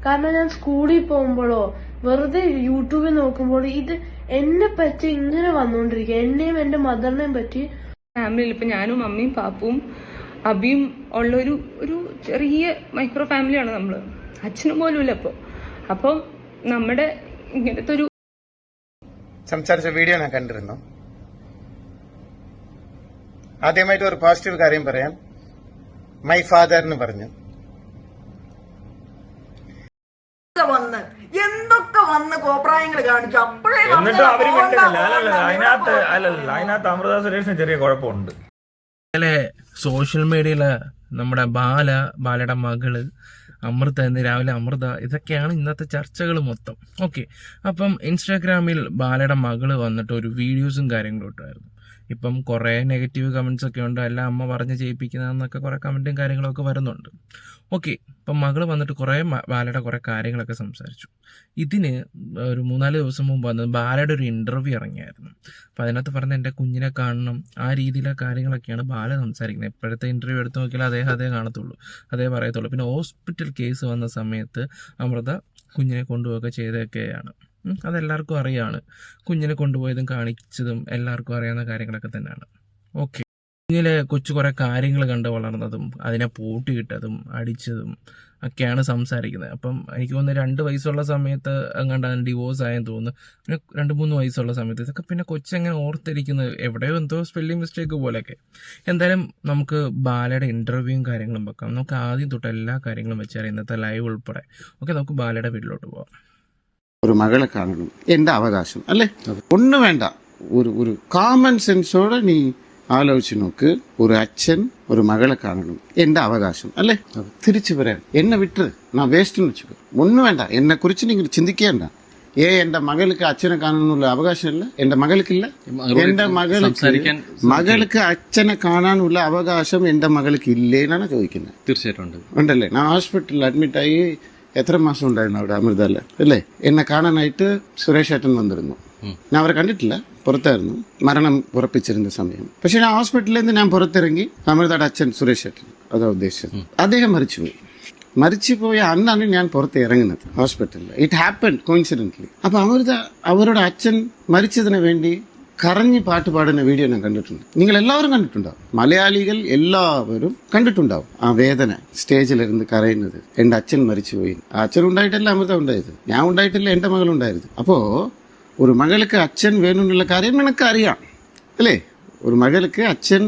കാരണം ഞാൻ സ്കൂളിൽ പോകുമ്പോഴോ വെറുതെ യൂട്യൂബിൽ നോക്കുമ്പോൾ ഇത് എന്നെ പറ്റി ഇങ്ങനെ വന്നുകൊണ്ടിരിക്കുക. എന്നെയും എന്റെ മദറിനെയും പറ്റി. ഫാമിലിയിൽ ഇപ്പൊ ഞാനും അമ്മയും പാപ്പും അബിയും ഉള്ള ഒരു ചെറിയ മൈക്രോ ഫാമിലിയാണ് നമ്മള്. അച്ഛനും പോലും ഇല്ല ഇപ്പൊ. അപ്പം നമ്മുടെ ഇങ്ങനത്തെ ഒരു സംസാരിച്ച വീഡിയോ ഞാൻ കണ്ടിരുന്നു. ആദ്യമായിട്ട് ഒരു പോസിറ്റീവ് കാര്യം പറയാം. മൈ ഫാദർ എന്ന് പറഞ്ഞു. എന്തൊക്കെ വന്ന് കോപ്രായങ്ങൾ കാണിച്ചു. അപ്പോഴേ എന്നിട്ട് അവര് കണ്ടില്ല. അതിനകത്ത് അമൃത സുരേഷിന് ചെറിയ കുഴപ്പമുണ്ട്. സോഷ്യൽ മീഡിയയില് നമ്മുടെ ബാലയുടെ മകള് അമൃത എന്ന് രാവിലെ അമൃത, ഇതൊക്കെയാണ് ഇന്നത്തെ ചർച്ചകൾ മൊത്തം. ഓക്കെ, അപ്പം ഇൻസ്റ്റാഗ്രാമിൽ ബാലയുടെ മകള് വന്നിട്ട് ഒരു വീഡിയോസും കാര്യങ്ങളും ഇട്ടായിരുന്നു. ഇപ്പം കുറേ നെഗറ്റീവ് കമൻസ് ഒക്കെ ഉണ്ട്. അല്ല അമ്മ പറഞ്ഞ് ചെയ്യിപ്പിക്കുന്നതെന്നൊക്കെ കുറേ കമൻറ്റും കാര്യങ്ങളൊക്കെ വരുന്നുണ്ട്. ഓക്കെ, ഇപ്പം മകള് വന്നിട്ട് ബാലയുടെ കുറേ കാര്യങ്ങളൊക്കെ സംസാരിച്ചു. ഇതിന് ഒരു 3-4 ദിവസം മുമ്പ് വന്നത് ബാലയുടെ ഒരു ഇൻ്റർവ്യൂ ഇറങ്ങിയായിരുന്നു. അപ്പം അതിനകത്ത് പറഞ്ഞ എൻ്റെ കുഞ്ഞിനെ കാണണം, ആ രീതിയിലെ കാര്യങ്ങളൊക്കെയാണ് ബാല സംസാരിക്കുന്നത്. എപ്പോഴത്തെ ഇൻ്റർവ്യൂ എടുത്ത് നോക്കിയാൽ അതേ കാണത്തുള്ളൂ, അതേ പറയത്തുള്ളൂ. പിന്നെ ഹോസ്പിറ്റൽ കേസ് വന്ന സമയത്ത് അമൃത കുഞ്ഞിനെ കൊണ്ടുപോവുകയൊക്കെ ചെയ്തൊക്കെയാണ്. അതെല്ലാവർക്കും അറിയാണ്. കുഞ്ഞിനെ കൊണ്ടുപോയതും കാണിച്ചതും എല്ലാവർക്കും അറിയാവുന്ന കാര്യങ്ങളൊക്കെ തന്നെയാണ്. ഓക്കെ, കുഞ്ഞിലെ കുറേ കാര്യങ്ങൾ കണ്ട് വളർന്നതും അതിനെ പൂട്ടിയിട്ടതും അടിച്ചതും ഒക്കെയാണ് സംസാരിക്കുന്നത്. അപ്പം എനിക്ക് തോന്നുന്നു 2 വയസ്സുള്ള സമയത്ത് അങ്ങാണ്ട് ഡിവോഴ്സ് ആയെന്ന് തോന്നുന്നു. പിന്നെ 2-3 വയസ്സുള്ള സമയത്ത് ഇതൊക്കെ പിന്നെ കൊച്ചെങ്ങനെ ഓർത്തിരിക്കുന്നത്, എവിടെയോ എന്തോ സ്പെല്ലിംഗ് മിസ്റ്റേക്ക് പോലെയൊക്കെ. എന്തായാലും നമുക്ക് ബാലയുടെ ഇൻ്റർവ്യൂവും കാര്യങ്ങളും വെക്കാം. നമുക്ക് ആദ്യം തൊട്ട് എല്ലാ കാര്യങ്ങളും വെച്ചാൽ ഇന്നത്തെ ലൈവ് ഉൾപ്പെടെ. ഓക്കെ, നമുക്ക് ബാലയുടെ വീട്ടിലോട്ട് പോവാം. ഒരു മകളെ കാണണം, എന്റെ അവകാശം അല്ലേ? ഒന്നും വേണ്ട, ഒരു കോമൺ സെൻസോടെ നീ ആലോചിച്ച് നോക്ക്. ഒരു അച്ഛൻ ഒരു മകളെ കാണണം, എന്റെ അവകാശം അല്ലേ? തിരിച്ചു പറയാൻ എന്നെ വിട്ട് ഞാൻ വേസ്റ്റ് വെച്ചു. ഒന്നും വേണ്ട, എന്നെ കുറിച്ച് നിങ്ങൾ ചിന്തിക്കേണ്ട. എന്റെ മകൾക്ക് അച്ഛനെ കാണാനുള്ള അവകാശമില്ല, എന്റെ മകൾക്കില്ല. എന്റെ മകൾക്ക് അച്ഛനെ കാണാനുള്ള അവകാശം എന്റെ മകൾക്ക് ഇല്ലേ എന്നാണ് ചോദിക്കുന്നത്. തീർച്ചയായിട്ടും ഉണ്ടല്ലേ? ഞാൻ ഹോസ്പിറ്റലിൽ അഡ്മിറ്റായി എത്ര മാസം ഉണ്ടായിരുന്നു അവിടെ അമൃതല്ല അല്ലേ? എന്നെ കാണാനായിട്ട് സുരേഷ് ഏട്ടൻ വന്നിരുന്നു. ഞാൻ അവരെ കണ്ടിട്ടില്ല, പുറത്തായിരുന്നു, മരണം ഉറപ്പിച്ചിരുന്ന സമയം. പക്ഷെ ഞാൻ ഹോസ്പിറ്റലിൽ നിന്ന് ഞാൻ പുറത്തിറങ്ങി അമൃതയുടെ അച്ഛൻ സുരേഷ് ഏട്ടൻ, അതാ ഉദ്ദേശിച്ചത്. അദ്ദേഹം മരിച്ചുപോയ അന്നാണ് ഞാൻ പുറത്ത് ഇറങ്ങുന്നത് ഹോസ്പിറ്റലിൽ. It happen coincidentally. അപ്പൊ അമൃത അവരുടെ അച്ഛൻ മരിച്ചതിന് വേണ്ടി കരഞ്ഞ് പാട്ട് പാടുന്ന വീഡിയോ ഞാൻ കണ്ടിട്ടുണ്ട്. നിങ്ങൾ എല്ലാവരും കണ്ടിട്ടുണ്ടാവും, മലയാളികൾ എല്ലാവരും കണ്ടിട്ടുണ്ടാവും. ആ വേദന, സ്റ്റേജിലിരുന്ന് കരയുന്നത്. എന്റെ അച്ഛൻ മരിച്ചുപോയി. ആ അച്ഛൻ ഉണ്ടായിട്ടല്ല അമൃത ഉണ്ടായത്, ഞാൻ ഉണ്ടായിട്ടില്ല, എന്റെ മകളുണ്ടായിരുന്നു. അപ്പോ ഒരു മകൾക്ക് അച്ഛൻ വേണമെന്നുള്ള കാര്യം നിനക്ക് അറിയാം അല്ലേ? ഒരു മകൾക്ക് അച്ഛൻ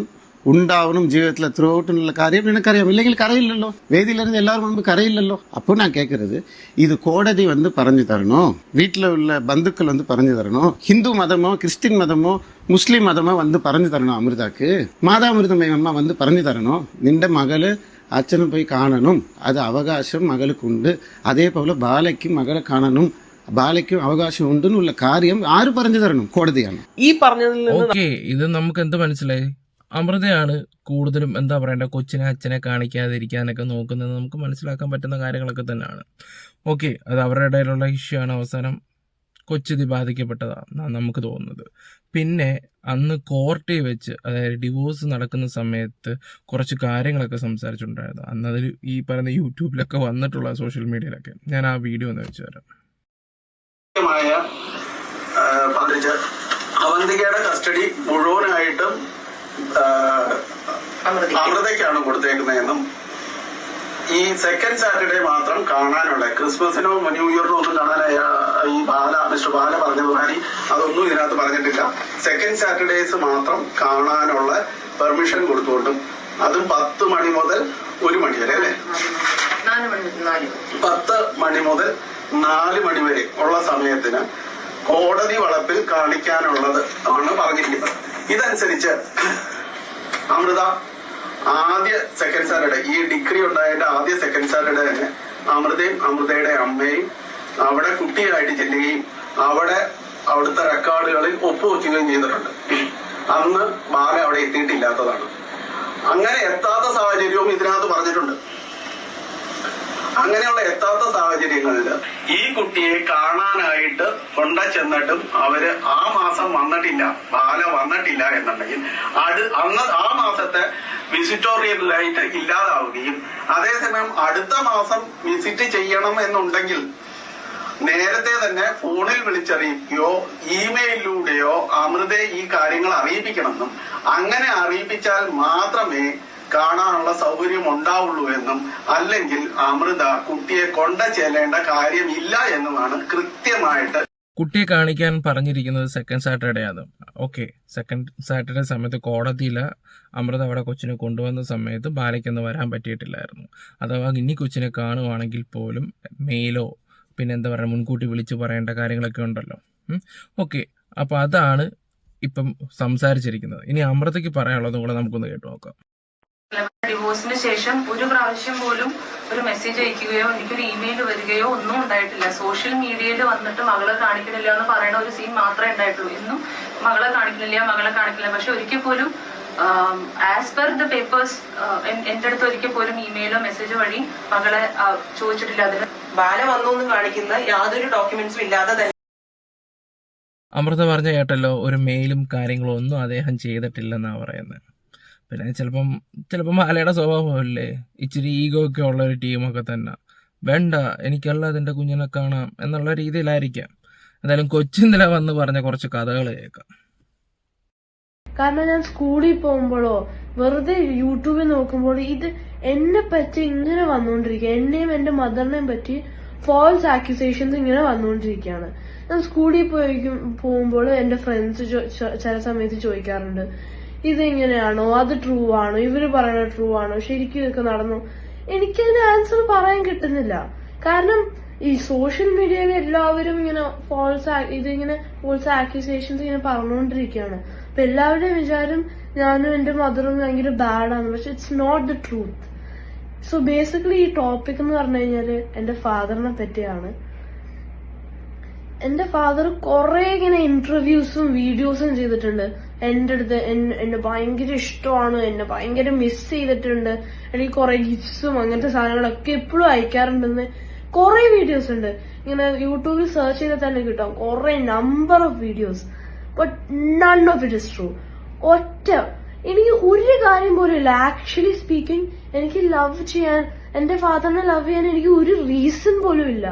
ഉണ്ടാവണം ജീവിതത്തിൽ ത്രൂഔട്ടെന്നുള്ള കാര്യം നിനക്കറിയാം. ഇല്ലെങ്കിൽ കരയില്ലല്ലോ, വേദിയിലിരുന്ന് എല്ലാവരും മുമ്പ് കരയില്ലല്ലോ. അപ്പോൾ ഞാൻ കേட்கறது, ഇത് കോടതി പറഞ്ഞു തരണോ, വീട്ടിലുള്ള ബന്ധുക്കൾ പറഞ്ഞു തരണോ, ഹിന്ദു മതമോ ക്രിസ്ത്യൻ മതമോ മുസ്ലിം മതമോ പറഞ്ഞു തരണോ അമൃതക്ക്? മാതാമൃതമയ അമ്മ പറഞ്ഞു തരണോ? നിന്റെ മകള് അച്ഛനെ പോയി കാണണം, അത് അവകാശം മകൾക്കുണ്ട്. അതേപോലെ ബാലയ്ക്കും മകളെ കാണണം, ബാലയ്ക്കും അവകാശം ഉണ്ടെന്നുള്ള കാര്യം ആര് പറഞ്ഞു തരണം? കോടതിയാണ്. ഈ പറഞ്ഞതിൽ ഓക്കെ, ഇത് നമുക്ക് എന്ത് മനസ്സിലായി? അമൃതയാണ് കൂടുതലും എന്താ പറയണ്ട, കൊച്ചിനെ അച്ഛനെ കാണിക്കാതിരിക്കാനൊക്കെ നോക്കുന്നത്. നമുക്ക് മനസ്സിലാക്കാൻ പറ്റുന്ന കാര്യങ്ങളൊക്കെ തന്നെയാണ്. ഓക്കെ, അത് അവരുടെ ഇടയിലുള്ള ഇഷ്യൂ ആണ്. അവസാനം കൊച്ചിത് ബാധിക്കപ്പെട്ടതാണ് നമുക്ക് തോന്നുന്നത്. പിന്നെ അന്ന് കോർട്ടിൽ വെച്ച്, അതായത് ഡിവോഴ്സ് നടക്കുന്ന സമയത്ത് കുറച്ച് കാര്യങ്ങളൊക്കെ സംസാരിച്ചിട്ടുണ്ടായിരുന്നു. അന്നതിൽ ഈ പറയുന്ന യൂട്യൂബിലൊക്കെ വന്നിട്ടുള്ള സോഷ്യൽ മീഡിയയിലൊക്കെ. ഞാൻ ആ വീഡിയോ ഒന്ന് വെച്ച് തരാം. അവന്തികയുടെ കസ്റ്റഡി മുഴുവനായിട്ടും അമൃതയ്ക്കാണ് കൊടുത്തേക്കുന്നതെന്നും ഈ സെക്കൻഡ് സാറ്റർഡേ മാത്രം കാണാനുള്ള, ക്രിസ്മസിനോ ന്യൂ ഇയറിനോ ഒന്നും കാണാൻ ഈ മിസ്റ്റർ ബാല പറഞ്ഞതുമാതിരി അതൊന്നും ഇതിനകത്ത് പറഞ്ഞിട്ടില്ല. സെക്കൻഡ് സാറ്റർഡേസ് മാത്രം കാണാനുള്ള പെർമിഷൻ കൊടുത്തുകൊണ്ടും, അതും 10 മണി മുതൽ 1 മണി വരെ അല്ലേ? 10 മണി മുതൽ 4 മണി വരെ ഉള്ള സമയത്തിന് കോടതി വളപ്പിൽ കാണിക്കാനുള്ളത് ആണ് പറഞ്ഞിരിക്കുന്നത്. ഇതനുസരിച്ച് അമൃത ആദ്യ സെക്കൻഡ് സാറ്റർഡേ, ഈ ഡിഗ്രി ഉണ്ടായതിന്റെ ആദ്യ സെക്കൻഡ് സാറ്റർഡേ തന്നെ അമൃതയും അമൃതയുടെ അമ്മയും അവിടെ കുട്ടിയായിട്ട് ചെല്ലുകയും അവിടുത്തെ റെക്കോർഡുകളിൽ ഒപ്പുവെക്കുകയും ചെയ്തിട്ടുണ്ട്. അന്ന് ബാല അവിടെ എത്തിയിട്ടില്ലാത്തതാണ്. അങ്ങനെ എത്താത്ത സാഹചര്യവും ഇതിനകത്ത് പറഞ്ഞിട്ടുണ്ട്. അങ്ങനെയുള്ള എത്താത്ത സാഹചര്യങ്ങളിൽ ഈ കുട്ടിയെ കാണാനായിട്ട് ചെന്നിട്ടും അവര് ആ മാസം വന്നിട്ടില്ല, ബാല വന്നിട്ടില്ല എന്നുണ്ടെങ്കിൽ ആ മാസത്തെ വിസിറ്റോറിയലായിട്ട് ഇല്ലാതാവുകയും അതേസമയം അടുത്ത മാസം വിസിറ്റ് ചെയ്യണം എന്നുണ്ടെങ്കിൽ നേരത്തെ തന്നെ ഫോണിൽ വിളിച്ചറിയിക്കുകയോ ഇമെയിലിലൂടെയോ അമൃതയെ ഈ കാര്യങ്ങൾ അറിയിപ്പിക്കണമെന്നും അങ്ങനെ അറിയിപ്പിച്ചാൽ മാത്രമേ കാണാനുള്ള സൗകര്യം ഉണ്ടാവുള്ളൂ എന്നും അല്ലെങ്കിൽ അമൃത കുട്ടിയെ കൊണ്ട ചെല്ലേണ്ട കാര്യമില്ല എന്നുമാണ് കൃത്യമായിട്ട് കുട്ടിയെ കാണിക്കാൻ പറഞ്ഞിരിക്കുന്നത് സെക്കൻഡ് സാറ്റർഡേ ആണ്. ഓക്കെ, സെക്കൻഡ് സാറ്റർഡേ സമയത്ത് കോടതിയിൽ അമൃത അവിടെ കൊച്ചിനെ കൊണ്ടുവന്ന സമയത്ത് ബാലയ്ക്കൊന്നും വരാൻ പറ്റിയിട്ടില്ലായിരുന്നു. അഥവാ ഇനി കൊച്ചിനെ കാണുവാണെങ്കിൽ പോലും മെയിലോ പിന്നെ എന്താ പറയുക മുൻകൂട്ടി വിളിച്ച് പറയേണ്ട കാര്യങ്ങളൊക്കെ ഉണ്ടല്ലോ. ഓക്കെ, അപ്പോൾ അതാണ് ഇപ്പം സംസാരിച്ചിരിക്കുന്നത്. ഇനി അമൃതയ്ക്ക് പറയാനുള്ളതും കൂടെ നമുക്കൊന്ന് കേട്ടു നോക്കാം. ഡിവോഴ്സിന് ശേഷം ഒരു പ്രാവശ്യം പോലും ഒരു മെസ്സേജ് അയക്കുകയോ എനിക്കൊരു ഇമെയിൽ വരികയോ ഒന്നും ഉണ്ടായിട്ടില്ല. സോഷ്യൽ മീഡിയയിൽ വന്നിട്ട് മകളെ കാണിക്കണില്ല എന്ന് പറയുന്ന ഒരു സീൻ മാത്രമേ ഉണ്ടായിട്ടുള്ളൂ. എന്നും മകളെ കാണിക്കില്ല. പക്ഷെ ഒരിക്കൽ പോലും ആസ് പെർ ദ പേപ്പേഴ്സ് എന്റെ അടുത്ത് ഒരിക്കൽ പോലും ഇമെയിലോ മെസ്സേജോ വഴി മകളെ ചോദിച്ചിട്ടില്ല. അതിന് ബാല വന്നു എന്ന് കാണിക്കുന്ന യാതൊരു ഡോക്യുമെന്റ്സും ഇല്ലാതെ തന്നെ അമൃത പറഞ്ഞ കേട്ടല്ലോ, ഒരു മെയിലും കാര്യങ്ങളും ഒന്നും അദ്ദേഹം ചെയ്തിട്ടില്ലെന്നാണ് പറയുന്നത്. പിന്നെ ചിലപ്പം ബാലയുടെ സ്വഭാവമല്ലേ, ഇച്ചിരി ഈഗോ ഒക്കെ ഉള്ള ഒരു ടീമൊക്കെ തന്നെ. വേണ്ട, എനിക്കല്ല അതിൻ്റെ കുഞ്ഞിനെ കാണാം എന്നുള്ള രീതിയിലായിരിക്കാം. എന്തായാലും കൊച്ചിന്നില വന്ന് പറഞ്ഞ കുറച്ച് കഥകൾ കേൾക്കാം. കാരണം ഞാൻ സ്കൂളിൽ പോകുമ്പോഴോ വെറുതെ യൂട്യൂബിൽ നോക്കുമ്പോൾ ഇത് എന്നെ പറ്റി ഇങ്ങനെ വന്നുകൊണ്ടിരിക്കുക. എന്നെയും എന്റെ മദറിനെയും പറ്റി ഫോൾസ് ആക്യുസേഷൻസ് ഇങ്ങനെ വന്നുകൊണ്ടിരിക്കുകയാണ്. ഞാൻ സ്കൂളിൽ പോകുമ്പോൾ എന്റെ ഫ്രണ്ട്സ് ചില സമയത്ത് ചോദിക്കാറുണ്ട്, ഇതെങ്ങനെയാണോ, അത് ട്രൂ ആണോ, ഇവര് പറയുന്നത് ട്രൂ ആണോ, ശരിക്കും ഇതൊക്കെ നടന്നു? എനിക്കതിന് ആൻസർ പറയാൻ കിട്ടുന്നില്ല. കാരണം ഈ സോഷ്യൽ മീഡിയയിൽ എല്ലാവരും ഇങ്ങനെ ഫോൾസ് ആക്യുസേഷൻസ് ഇങ്ങനെ പറഞ്ഞുകൊണ്ടിരിക്കുകയാണ്. അപ്പൊ എല്ലാവരുടെയും വിചാരം ഞാനും എന്റെ മദറും ഭയങ്കര ബാഡാണ്. പക്ഷെ it's not the truth. So basically ഈ ടോപ്പിക് എന്ന് പറഞ്ഞു കഴിഞ്ഞാല് എന്റെ ഫാദറിനെ പറ്റിയാണ്. എന്റെ ഫാദർ കുറെ ഇങ്ങനെ ഇന്റർവ്യൂസും വീഡിയോസും ചെയ്തിട്ടുണ്ട്. എന്റെ അടുത്ത് എന്നെ ഭയങ്കര ഇഷ്ടമാണ്, എന്നെ ഭയങ്കര മിസ് ചെയ്തിട്ടുണ്ട്, എനിക്ക് കുറെ ഗിഫ്റ്റ്സും അങ്ങനത്തെ സാധനങ്ങളൊക്കെ എപ്പോഴും അയക്കാറുണ്ടെന്ന് കുറെ വീഡിയോസ് ഉണ്ട്. ഇങ്ങനെ യൂട്യൂബിൽ സെർച്ച് ചെയ്താൽ തന്നെ കിട്ടാം കുറെ number of videos. But none of it is true. എനിക്ക് ഒരു കാര്യം പോലും ഇല്ല. ആക്ച്വലി സ്പീക്കിംഗ്, എനിക്ക് ലവ് ചെയ്യാൻ, എന്റെ ഫാദറിനെ ലവ് ചെയ്യാൻ എനിക്ക് ഒരു റീസൺ പോലും ഇല്ല.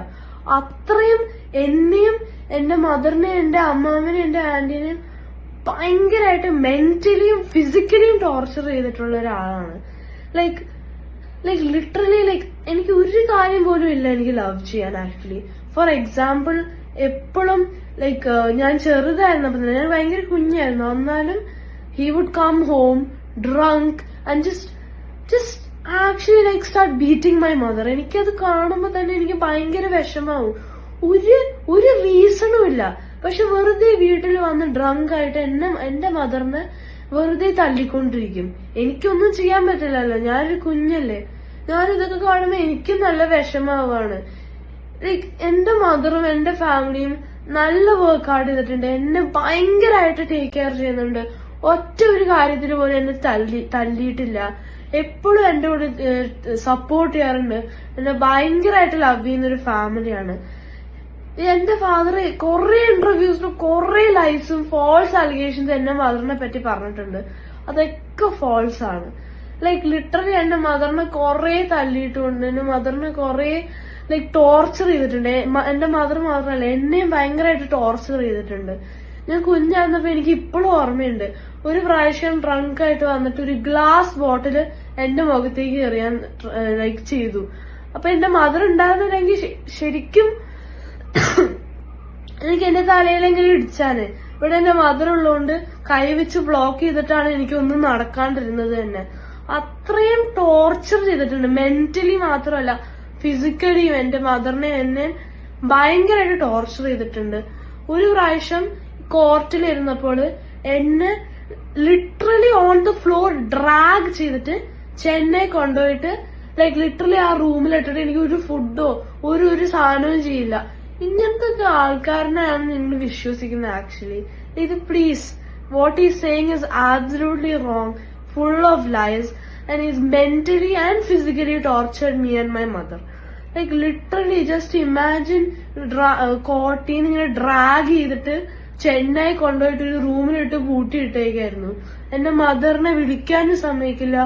അത്രയും എന്നെയും എന്റെ മദറിനെയും എന്റെ അമ്മാവിനെയും എന്റെ ആന്റിനെയും ഭയങ്കരമായിട്ട് മെന്റലിയും ഫിസിക്കലിയും ടോർച്ചർ ചെയ്തിട്ടുള്ള ഒരാളാണ്. ലൈക്ക് ലിറ്ററലി എനിക്ക് ഒരു കാര്യം പോലും ഇല്ല എനിക്ക് ലവ് ചെയ്യാൻ. ആക്ച്വലി ഫോർ എക്സാമ്പിൾ, എപ്പോഴും ഞാൻ ചെറുതായിരുന്നപ്പോ ഞാൻ ഭയങ്കര കുഞ്ഞായിരുന്നു, എന്നാലും he would come home drunk and just actually start beating my mother. എനിക്കത് കാണുമ്പോ തന്നെ എനിക്ക് ഭയങ്കര വിഷമാവും. ഒരു റീസണും ഇല്ല. പക്ഷെ വെറുതെ വീട്ടിൽ വന്ന് ഡ്രങ്ക് ആയിട്ട് എന്റെ മദറിനെ വെറുതെ തല്ലിക്കൊണ്ടിരിക്കും. എനിക്കൊന്നും ചെയ്യാൻ പറ്റില്ലല്ലോ, ഞാനൊരു കുഞ്ഞല്ലേ. ഞാനിതൊക്കെ കാണുമ്പോ എനിക്കും നല്ല വിഷമാവാണ്. എന്റെ മദറും എന്റെ ഫാമിലിയും നല്ല വർക്ക് ഹാർഡ് ചെയ്തിട്ടുണ്ട്, എന്നെ ഭയങ്കരമായിട്ട് ടേക്ക് കെയർ ചെയ്യുന്നുണ്ട്. ഒറ്റ ഒരു കാര്യത്തിന് പോലും എന്നെ തല്ലിയിട്ടില്ല. എപ്പോഴും എന്റെ കൂടെ സപ്പോർട്ട് ചെയ്യാറുണ്ട്. എന്നെ ഭയങ്കരമായിട്ട് ലവ് ചെയ്യുന്ന ഒരു ഫാമിലിയാണ്. എന്റെ ഫാദർ കുറെ ഇന്റർവ്യൂസിലും കുറെ ലൈസും ഫോൾസ് അലിഗേഷൻസ് എന്റെ മദറിനെ പറ്റി പറഞ്ഞിട്ടുണ്ട്. അതൊക്കെ ഫോൾസ് ആണ്. ലിറ്ററലി എന്റെ മദറിനെ കുറെ തല്ലിയിട്ടുണ്ട്, എന്റെ മദറിനെ കുറെ ടോർച്ചർ ചെയ്തിട്ടുണ്ട്. എന്റെ മദർ മാത്രമല്ല, എന്നെയും ഭയങ്കരമായിട്ട് ടോർച്ചർ ചെയ്തിട്ടുണ്ട്. ഞാൻ കുഞ്ഞായിരുന്നപ്പോ എനിക്ക് ഇപ്പോഴും ഓർമ്മയുണ്ട്, ഒരു പ്രാവശ്യം ഡ്രങ്ക് ആയിട്ട് വന്നിട്ട് ഒരു ഗ്ലാസ് ബോട്ടില് എന്റെ മുഖത്തേക്ക് എറിയാൻ ചെയ്തു. അപ്പൊ എന്റെ മദർ ഉണ്ടായിരുന്നില്ലെങ്കിൽ ശരിക്കും എനിക്ക് എന്റെ തലയിലെങ്കിലും ഇടിച്ചാന്. ഇവിടെ എന്റെ മദർ ഉള്ളതുകൊണ്ട് കൈവച്ച് ബ്ലോക്ക് ചെയ്തിട്ടാണ് എനിക്കൊന്നും നടക്കാണ്ടിരുന്നത് തന്നെ. അത്രയും ടോർച്ചർ ചെയ്തിട്ടുണ്ട്, മെന്റലി മാത്രമല്ല ഫിസിക്കലിയും. എന്റെ മദറിനെ എന്നെ ഭയങ്കരമായിട്ട് ടോർച്ചർ ചെയ്തിട്ടുണ്ട്. ഒരു പ്രാവശ്യം കോർട്ടിലിരുന്നപ്പോൾ എന്നെ literally on the floor drag ചെയ്തിട്ട് ചെന്നൈ കൊണ്ടുപോയിട്ട് ലിറ്ററലി ആ റൂമിലിട്ടിട്ട് എനിക്ക് ഒരു ഫുഡോ ഒരു സാധനവും ചെയ്യില്ല. ഇങ്ങനത്തെ ആൾക്കാരനെയാണ് നിങ്ങൾ വിശ്വസിക്കുന്നത്. ആക്ച്വലി ഇത് please, what is saying is absolutely wrong, full of lies, and is mentally and physically tortured me and my mother. Literally just imagine, കോട്ടീന്ന് ഇങ്ങനെ ഡ്രാഗ് ചെയ്തിട്ട് ചെന്നൈ കൊണ്ടുപോയിട്ട് ഒരു റൂമിലിട്ട് പൂട്ടിയിട്ടേക്കായിരുന്നു. എന്റെ മദറിനെ വിളിക്കാനും സമ്മതിക്കില്ല,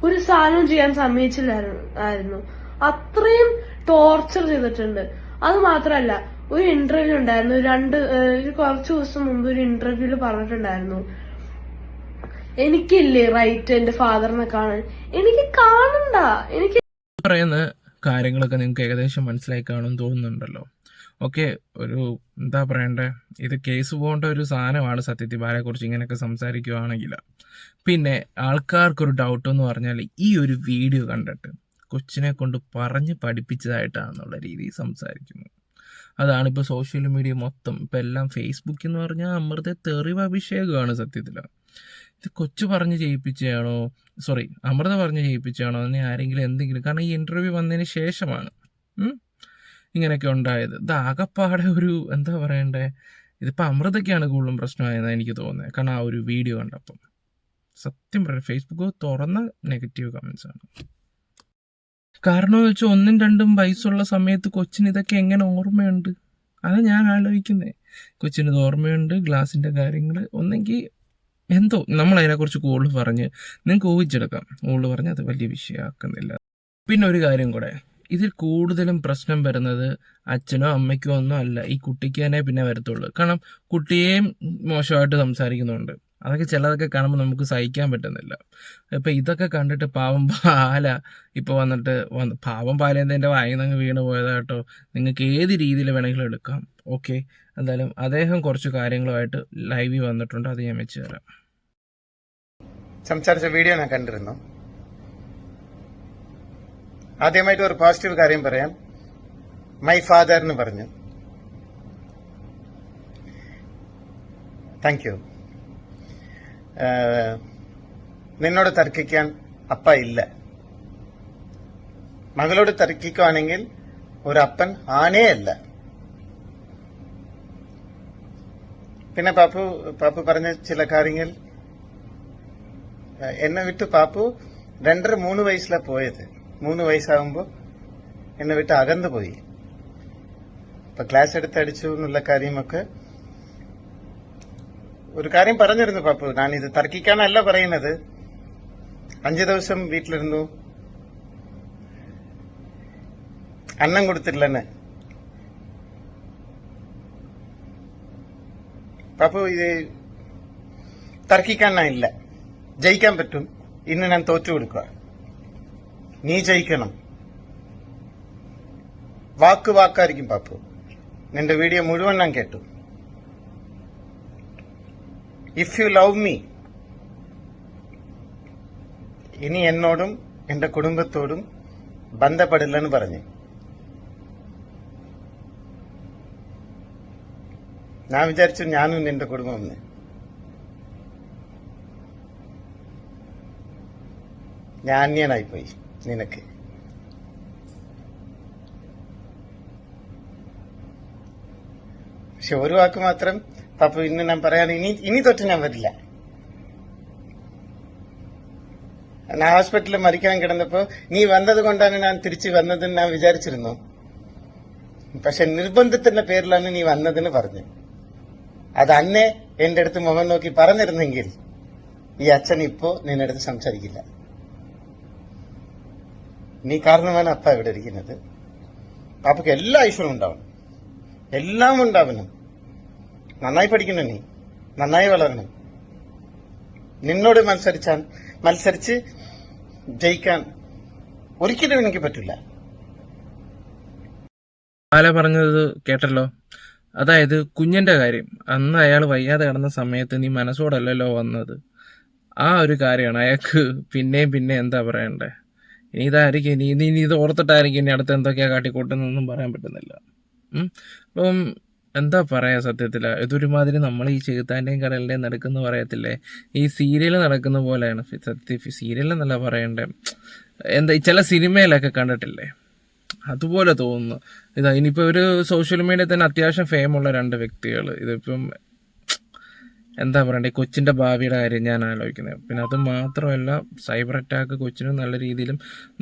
ഒരു സാധനം ചെയ്യാൻ സമ്മതിച്ചില്ലായിരുന്നു. അത്രയും ടോർച്ചർ ചെയ്തിട്ടുണ്ട്. അത് മാത്രല്ല, ഒരു ഇന്റർവ്യൂ ഉണ്ടായിരുന്നു, കുറച്ചു ദിവസം മുമ്പ് ഒരു ഇന്റർവ്യൂല് പറഞ്ഞിട്ടുണ്ടായിരുന്നു, എനിക്കില്ലേ റൈറ്റ് എന്റെ ഫാദറിനെ കാണാൻ. എനിക്ക് കാണണ്ട. എനിക്ക് പറയുന്ന കാര്യങ്ങളൊക്കെ നിങ്ങൾക്ക് ഏകദേശം മനസ്സിലായി കാണും തോന്നുന്നുണ്ടല്ലോ. ഓക്കെ, ഒരു എന്താ പറയണ്ടേ, ഇത് കേസ് പോകേണ്ട ഒരു സാധനമാണ് സത്യത്തിൽ ബാലയെക്കുറിച്ച് ഇങ്ങനെയൊക്കെ സംസാരിക്കുകയാണെങ്കിൽ. പിന്നെ ആൾക്കാർക്കൊരു ഡൗട്ട് എന്ന് പറഞ്ഞാൽ ഈ ഒരു വീഡിയോ കണ്ടിട്ട് കൊച്ചിനെ കൊണ്ട് പറഞ്ഞ് പഠിപ്പിച്ചതായിട്ടാണെന്നുള്ള രീതിയിൽ സംസാരിക്കുന്നു. അതാണിപ്പോൾ സോഷ്യൽ മീഡിയ മൊത്തം. ഇപ്പം എല്ലാം ഫേസ്ബുക്കിൽ എന്ന് പറഞ്ഞാൽ അമൃത തെറിവ് അഭിഷേകമാണ് സത്യത്തിൽ. ഇത് കൊച്ചു പറഞ്ഞ് ചെയ്യിപ്പിച്ചാണോ, അമൃത പറഞ്ഞ് ചെയ്യിപ്പിച്ചാണോ എന്ന് ആരെങ്കിലും എന്തെങ്കിലും, കാരണം ഈ ഇൻ്റർവ്യൂ വന്നതിന് ശേഷമാണ് ഇങ്ങനെയൊക്കെ ഉണ്ടായത്. ഇത് ആകപ്പാടെ ഒരു എന്താ പറയണ്ടേ, ഇതിപ്പോൾ അമൃതയ്ക്കാണ് കൂടുതലും പ്രശ്നമായെന്നാണ് എനിക്ക് തോന്നുന്നത്. കാരണം ആ ഒരു വീഡിയോ കണ്ടപ്പം സത്യം പറയാം ഫേസ്ബുക്ക് തുറന്ന നെഗറ്റീവ് കമൻസ് ആണ്. കാരണം വെച്ചാൽ 1ഉം 2ഉം വയസ്സുള്ള സമയത്ത് കൊച്ചിന് ഇതൊക്കെ എങ്ങനെ ഓർമ്മയുണ്ട്? അതാണ് ഞാൻ ആലോചിക്കുന്നത്. കൊച്ചിന് ഓർമ്മയുണ്ട് ഗ്ലാസിൻ്റെ കാര്യങ്ങൾ. ഒന്നെങ്കിൽ എന്തോ നമ്മൾ അതിനെക്കുറിച്ച് കൂടുതൽ പറഞ്ഞ് നിങ്ങൾക്ക് ഊഹിച്ചെടുക്കാം. കൂടുതൽ പറഞ്ഞ് അത് വലിയ വിഷയമാക്കുന്നില്ല. പിന്നെ ഒരു കാര്യം കൂടെ, ഇതിൽ കൂടുതലും പ്രശ്നം വരുന്നത് അച്ഛനോ അമ്മയ്ക്കോ ഒന്നും അല്ല, ഈ കുട്ടിക്ക് തന്നെ പിന്നെ വരത്തുള്ളൂ. കാരണം കുട്ടിയെയും മോശമായിട്ട് സംസാരിക്കുന്നുണ്ട്. അതൊക്കെ ചിലതൊക്കെ കാണുമ്പോൾ നമുക്ക് സഹിക്കാൻ പറ്റുന്നില്ല. ഇപ്പം ഇതൊക്കെ കണ്ടിട്ട് പാവം പാല ഇപ്പോൾ പാവം പാലേൻ്റെ വായിൽ നിന്ന് വീണ് പോയതാട്ടോ. നിങ്ങൾക്ക് ഏത് രീതിയിൽ വേണമെങ്കിലും എടുക്കാം. ഓക്കെ, എന്തായാലും അദ്ദേഹം കുറച്ച് കാര്യങ്ങളുമായിട്ട് ലൈവിൽ വന്നിട്ടുണ്ട്, അത് ഞാൻ വെച്ച് തരാം. സംസാരിച്ച വീഡിയോ ഞാൻ കണ്ടിരുന്നു. ആദ്യമായിട്ട് ഒരു പോസിറ്റീവ് കാര്യം പറയാം. മൈ ഫാദർ എന്ന് പറഞ്ഞു. Thank you. നിന്നോട് തർക്കിക്കാൻ അപ്പ ഇല്ല. മകളോട് തർക്കിക്കുവാണെങ്കിൽ ഒരപ്പൻ ആണേ അല്ല. പിന്നെ പാപ്പു പറഞ്ഞ ചില കാര്യങ്ങൾ എന്നെ വിട്ട് പാപ്പു 2.5-3 വയസ്സിലാണ് പോയത്. 3 വയസ്സാകുമ്പോൾ എന്നെ വിട്ട് അകന്നു പോയി. ഇപ്പൊ ക്ലാസ് എടുത്ത് അടിച്ചു എന്നുള്ള കാര്യമൊക്കെ ഒരു കാര്യം പറഞ്ഞിരുന്നു പാപ്പു. ഞാനിത് തർക്കിക്കാനല്ല പറയുന്നത്. 5 ദിവസം വീട്ടിലിരുന്നു, അന്നം കൊടുത്തില്ലെന്ന്. പാപ്പു ഇത് തർക്കിക്കാൻ ഇല്ല, ജയിക്കാൻ പറ്റും. ഇന്ന് ഞാൻ തോറ്റു കൊടുക്കുക, നീ ജയിക്കണം. വാക്കായിരിക്കും പാപ്പു. നിന്റെ വീഡിയോ മുഴുവൻ ഞാൻ കേട്ടു. ഇഫ് യു ലവ് മീ, ഇനി എന്നോടും എന്റെ കുടുംബത്തോടും ബന്ധപ്പെടില്ലെന്ന് പറഞ്ഞു. ഞാൻ വിചാരിച്ചു ഞാനും നിന്റെ കുടുംബം. ഞാൻ അന്യനായിപ്പോയി നിനക്ക്. പക്ഷെ ഒരു വാക്ക് മാത്രം പാപ്പു ഇന്ന് ഞാൻ പറയാൻ, ഇനി തൊട്ട് ഞാൻ വരില്ല. ഞാൻ ഹോസ്പിറ്റലിൽ മരിക്കാൻ കിടന്നപ്പോ നീ വന്നത് കൊണ്ടാണ് ഞാൻ തിരിച്ചു വന്നതെന്ന് ഞാൻ വിചാരിച്ചിരുന്നു. പക്ഷെ നിർബന്ധത്തിന്റെ പേരിലാണ് നീ വന്നതെന്ന് പറഞ്ഞു. അത് അന്നേ എന്റെ അടുത്ത് മുഖം നോക്കി പറഞ്ഞിരുന്നെങ്കിൽ ഈ അച്ഛൻ ഇപ്പോ നിന്റെ അടുത്ത് സംസാരിക്കില്ല. നീ കാരണമാണ് അപ്പ ഇവിടെ ഇരിക്കുന്നത്. പാപ്പയ്ക്ക് എല്ലാ ഐശ്വര്യവും ഉണ്ടാവണം, എല്ലാം ഉണ്ടാവണം. നന്നായി പഠിക്കണം, നീ നന്നായി വളരണം. നിന്നോട് മത്സരിച്ച് ജയിക്കാൻ ഒരിക്കലും എനിക്ക് പറ്റില്ല. ബാല പറഞ്ഞത് കേട്ടല്ലോ. അതായത് കുഞ്ഞിന്റെ കാര്യം, അന്ന് അയാൾ വയ്യാതെ കിടന്ന സമയത്ത് നീ മനസ്സോടല്ലല്ലോ വന്നത്. ആ ഒരു കാര്യമാണ് അയാൾക്ക് പിന്നെ എന്താ പറയണ്ടേ. ഇനി ഇതായിരിക്കും, ഇനി ഇത് ഓർത്തിട്ടായിരിക്കും ഇനി അടുത്ത് എന്തൊക്കെയാ കാട്ടിക്കൂട്ടുന്നൊന്നും പറയാൻ പറ്റുന്നില്ല. അപ്പം എന്താ പറയാ, സത്യത്തില് ഇതൊരുമാതിരി നമ്മൾ ഈ ചെകുത്താന്റെയും കടലിന്റെയും നടക്കുന്ന പറയത്തില്ലേ, ഈ സീരിയൽ നടക്കുന്ന പോലെയാണ്. സീരിയൽ എന്നല്ല പറയണ്ടേ, എന്താ ചില സിനിമയിലൊക്കെ കണ്ടിട്ടില്ലേ, അതുപോലെ തോന്നുന്നു. ഇനിയിപ്പോൾ ഒരു സോഷ്യൽ മീഡിയയിൽ തന്നെ അത്യാവശ്യം ഫെയിമുള്ള 2 വ്യക്തികൾ. ഇതിപ്പം എന്താ പറയണ്ടേ, കൊച്ചിൻ്റെ ഭാവിയുടെ കാര്യം ഞാൻ ആലോചിക്കുന്നത്. പിന്നെ അത് മാത്രമല്ല, സൈബർ അറ്റാക്ക് കൊച്ചിനും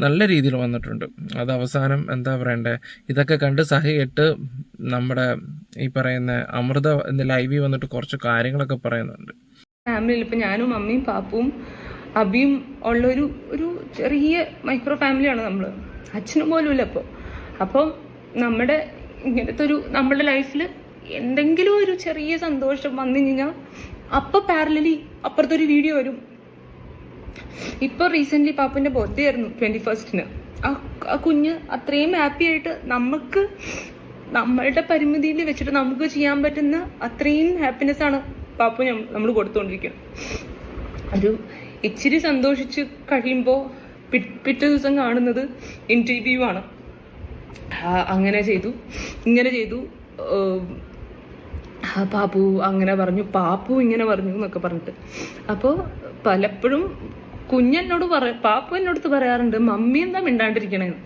നല്ല രീതിയിൽ വന്നിട്ടുണ്ട്. അത് അവസാനം എന്താ പറയണ്ടേ, ഇതൊക്കെ കണ്ട് സഹിയിട്ട് നമ്മുടെ ഈ പറയുന്ന അമൃത ലൈവിൽ വന്നിട്ട് കുറച്ച് കാര്യങ്ങളൊക്കെ പറയുന്നുണ്ട്. ഫാമിലിയിൽ ഇപ്പം ഞാനും അമ്മയും പാപ്പും അബിയും ഉള്ളൊരു ചെറിയ മൈക്രോ ഫാമിലിയാണ് നമ്മൾ. അച്ഛനും പോലും ഇല്ല അപ്പോൾ നമ്മുടെ ഇങ്ങനത്തെ നമ്മുടെ ലൈഫിൽ എന്തെങ്കിലും ഒരു ചെറിയ സന്തോഷം വന്നു കഴിഞ്ഞാൽ അപ്പം പാരലലി അപ്പുറത്തൊരു വീഡിയോ വരും. ഇപ്പോൾ റീസെൻ്റ്ലി പാപ്പൻ്റെ ബർത്ത്ഡേ ആയിരുന്നു 21st. ആ കുഞ്ഞ് അത്രയും ഹാപ്പി ആയിട്ട് നമുക്ക് നമ്മളുടെ പരിമിതിയിൽ വെച്ചിട്ട് നമുക്ക് ചെയ്യാൻ പറ്റുന്ന അത്രയും ഹാപ്പിനെസ് ആണ് പാപ്പു നമ്മൾ കൊടുത്തുകൊണ്ടിരിക്കുന്നത്. ഒരു ഇച്ചിരി സന്തോഷിച്ച് കഴിയുമ്പോൾ പിറ്റേ ദിവസം കാണുന്നത് ഇന്റർവ്യൂ ആണ്. അങ്ങനെ ചെയ്തു, ഇങ്ങനെ ചെയ്തു, പാപ്പു അങ്ങനെ പറഞ്ഞു, പാപ്പു ഇങ്ങനെ പറഞ്ഞു എന്നൊക്കെ പറഞ്ഞിട്ട്. അപ്പോൾ പലപ്പോഴും കുഞ്ഞെന്നോട് പാപ്പു എന്നോടത്ത് പറയാറുണ്ട്, മമ്മി എന്താ മിണ്ടാണ്ടിരിക്കണേന്ന്.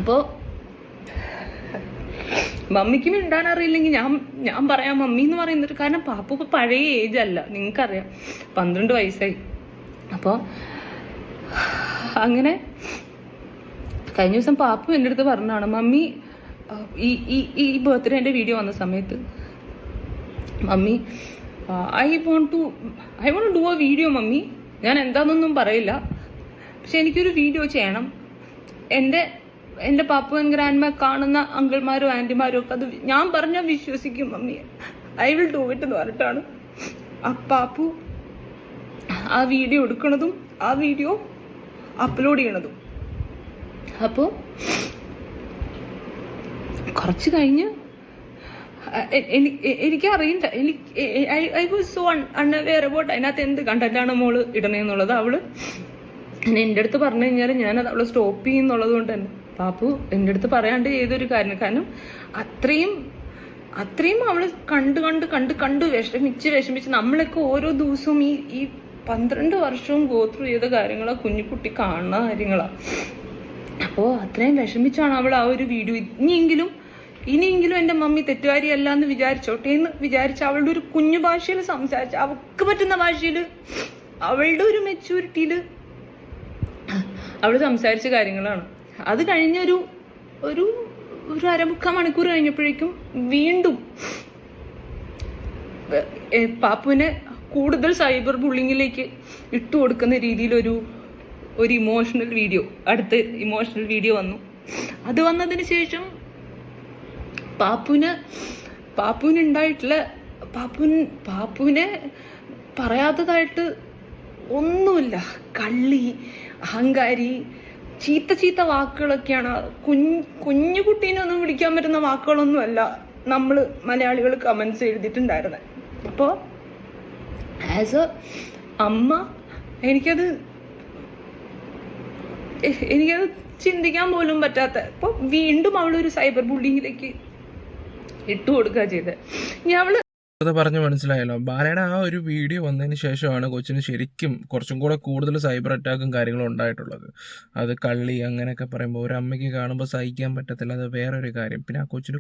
അപ്പോൾ മമ്മിക്ക് മിണ്ടാൻ അറിയില്ലെങ്കിൽ ഞാൻ പറയാം മമ്മി എന്ന് പറയുന്നത്. കാരണം പാപ്പു ഇപ്പൊ പഴയ ഏജ് അല്ല, നിങ്ങൾക്കറിയാം, 12 വയസ്സായി. അപ്പോൾ അങ്ങനെ കഴിഞ്ഞ ദിവസം പാപ്പു എൻ്റെ അടുത്ത് പറഞ്ഞാണ്, മമ്മി ഈ ബർത്ത്ഡേൻ്റെ വീഡിയോ വന്ന സമയത്ത് mummy I want to do a video mummy. ഞാൻ എന്താണെന്നൊന്നും പറയില്ല, പക്ഷെ എനിക്കൊരു വീഡിയോ ചെയ്യണം. എൻ്റെ പാപ്പു ആൻഡ് ഗ്രാൻഡ്മ കാണുന്ന അങ്കിൾമാരും ആൻറ്റിമാരും ഒക്കെ അത് ഞാൻ പറഞ്ഞാൽ വിശ്വസിക്കും mummy, I will do it എന്ന് പറഞ്ഞിട്ടാണ് ആ പാപ്പു ആ വീഡിയോ എടുക്കണതും ആ വീഡിയോ അപ്ലോഡ് ചെയ്യണതും. അപ്പോൾ കുറച്ച് കഴിഞ്ഞ് എനിക്കറിയില്ല, I was so unaware about അതിനകത്ത് എന്ത് കണ്ടന്റാണ് മോള് ഇടണേന്നുള്ളത്. അവള് എൻ്റെ അടുത്ത് പറഞ്ഞു കഴിഞ്ഞാൽ ഞാനത് അവളെ സ്റ്റോപ്പ് ചെയ്യുന്നുള്ളത് കൊണ്ട് തന്നെ പാപ്പു എൻ്റെ അടുത്ത് പറയാണ്ട് ചെയ്തൊരു കാര്യം. കാരണം അത്രയും അവള് കണ്ട് വിഷമിച്ച് നമ്മളൊക്കെ ഓരോ ദിവസവും ഈ 12 വർഷവും ഗോത്രൂ ചെയ്ത കാര്യങ്ങളാ കുഞ്ഞുകുട്ടി കാണുന്ന കാര്യങ്ങളാ. അപ്പോൾ അത്രയും വിഷമിച്ചാണ് അവൾ ആ ഒരു വീഡിയോ. ഇനിയെങ്കിലും എൻ്റെ മമ്മി തെറ്റുകാരിയല്ല എന്ന് വിചാരിച്ചോട്ടെ എന്ന് വിചാരിച്ച് അവളുടെ ഒരു കുഞ്ഞു ഭാഷയിൽ സംസാരിച്ച് അവൾക്ക് പറ്റുന്ന ഭാഷയിൽ അവളുടെ ഒരു മെച്യൂരിറ്റിയിൽ അവൾ സംസാരിച്ച കാര്യങ്ങളാണ്. അത് കഴിഞ്ഞൊരു ഒരു 1/2 മണിക്കൂർ കഴിഞ്ഞപ്പോഴേക്കും വീണ്ടും പാപ്പുവിനെ കൂടുതൽ സൈബർ ബുള്ളിങ്ങിലേക്ക് ഇട്ടു കൊടുക്കുന്ന രീതിയിൽ ഒരു ഇമോഷണൽ വീഡിയോ വന്നു. അത് വന്നതിന് ശേഷം പാപ്പുവിനെ പറയാത്തതായിട്ട് ഒന്നുമില്ല. കള്ളി, അഹങ്കാരി, ചീത്ത വാക്കുകളൊക്കെയാണ്. കുഞ്ഞു കുട്ടീനൊന്നും വിളിക്കാൻ പറ്റുന്ന വാക്കുകളൊന്നുമല്ല നമ്മൾ മലയാളികൾ കമന്റ്സ് എഴുതിയിട്ടുണ്ടായിരുന്നത്. അപ്പോൾ ആസ് എ അമ്മ എനിക്കത് ചിന്തിക്കാൻ പോലും പറ്റാത്ത. അപ്പോൾ വീണ്ടും അവളൊരു സൈബർ ബുള്ളിങ്ങിലേക്ക് ഇട്ടു കൊടുക്കുക ചെയ്തത്. അവള് പറഞ്ഞ് മനസ്സിലായല്ലോ. ബാലയുടെ ആ ഒരു വീഡിയോ വന്നതിന് ശേഷമാണ് കൊച്ചിന് ശരിക്കും കുറച്ചും കൂടെ കൂടുതൽ സൈബർ അറ്റാക്കും കാര്യങ്ങളും ഉണ്ടായിട്ടുള്ളത്. അത് കള്ളി അങ്ങനെയൊക്കെ പറയുമ്പോൾ ഒരു അമ്മയ്ക്ക് കാണുമ്പോൾ സഹിക്കാൻ പറ്റത്തില്ല, അത് വേറൊരു കാര്യം. പിന്നെ ആ കൊച്ചിന്